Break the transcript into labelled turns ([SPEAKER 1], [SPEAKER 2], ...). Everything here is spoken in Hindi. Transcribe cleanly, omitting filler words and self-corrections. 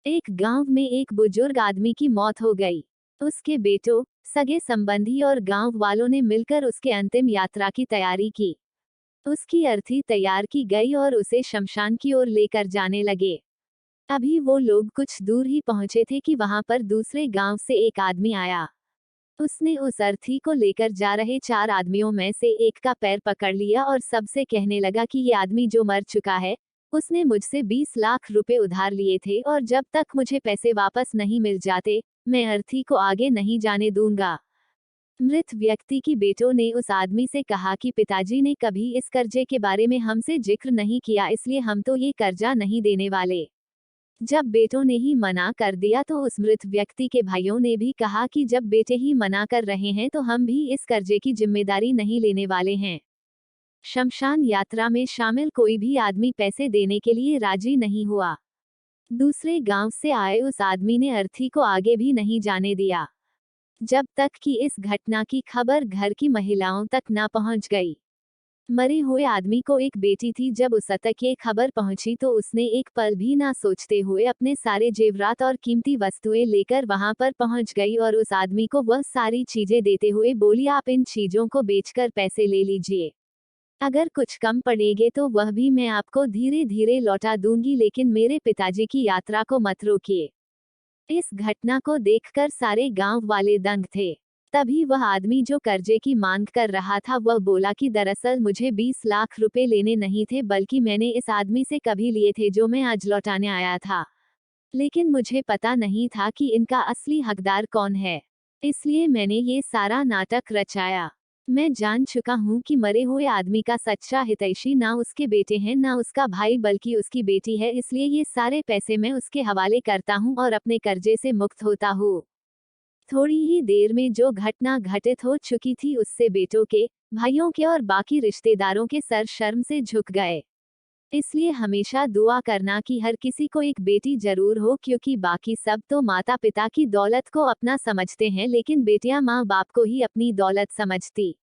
[SPEAKER 1] एक गांव में एक बुजुर्ग आदमी की मौत हो गई। उसके बेटों, सगे संबंधी और गांव वालों ने मिलकर उसके अंतिम यात्रा की तैयारी की। उसकी अर्थी तैयार की गई और उसे शमशान की ओर लेकर जाने लगे। अभी वो लोग कुछ दूर ही पहुंचे थे कि वहां पर दूसरे गांव से एक आदमी आया। उसने उस अर्थी को लेकर जा रहे 4 आदमियों में से एक का पैर पकड़ लिया और सबसे कहने लगा कि ये आदमी जो मर चुका है, उसने मुझसे 20 लाख रुपए उधार लिए थे और जब तक मुझे पैसे वापस नहीं मिल जाते, मैं अर्थी को आगे नहीं जाने दूंगा। मृत व्यक्ति की बेटों ने उस आदमी से कहा कि पिताजी ने कभी इस कर्जे के बारे में हमसे जिक्र नहीं किया, इसलिए हम तो ये कर्जा नहीं देने वाले। जब बेटों ने ही मना कर दिया तो उस मृत व्यक्ति के भाइयों ने भी कहा कि जब बेटे ही मना कर रहे हैं तो हम भी इस कर्जे की जिम्मेदारी नहीं लेने वाले हैं। शमशान यात्रा में शामिल कोई भी आदमी पैसे देने के लिए राजी नहीं हुआ। दूसरे गांव से आए उस आदमी ने अर्थी को आगे भी नहीं जाने दिया, जब तक कि इस घटना की खबर घर की महिलाओं तक न पहुंच गई। मरे हुए आदमी को एक बेटी थी। जब उस तक ये खबर पहुंची तो उसने एक पल भी ना सोचते हुए अपने सारे जेवरात और कीमती वस्तुएं लेकर वहां पर पहुंच गई और उस आदमी को वह सारी चीजें देते हुए बोली, आप इन चीजों को बेचकर पैसे ले लीजिए। अगर कुछ कम पड़ेगे तो वह भी मैं आपको धीरे धीरे लौटा दूंगी, लेकिन मेरे पिताजी की यात्रा को मत रोकिए। इस घटना को देखकर सारे गांव वाले दंग थे। तभी वह आदमी जो कर्जे की मांग कर रहा था वह बोला कि दरअसल मुझे 20 लाख रुपए लेने नहीं थे, बल्कि मैंने इस आदमी से कभी लिए थे जो मैं आज लौटाने आया था। लेकिन मुझे पता नहीं था कि इनका असली हकदार कौन है, इसलिए मैंने ये सारा नाटक रचाया। मैं जान चुका हूँ कि मरे हुए आदमी का सच्चा हितैषी ना उसके बेटे हैं ना उसका भाई, बल्कि उसकी बेटी है, इसलिए ये सारे पैसे मैं उसके हवाले करता हूँ और अपने कर्जे से मुक्त होता हूँ। थोड़ी ही देर में जो घटना घटित हो चुकी थी उससे बेटों के, भाइयों के और बाकी रिश्तेदारों के सर शर्म से झुक गए। इसलिए हमेशा दुआ करना कि हर किसी को एक बेटी जरूर हो, क्योंकि बाकी सब तो माता पिता की दौलत को अपना समझते हैं, लेकिन बेटियां माँ बाप को ही अपनी दौलत समझती।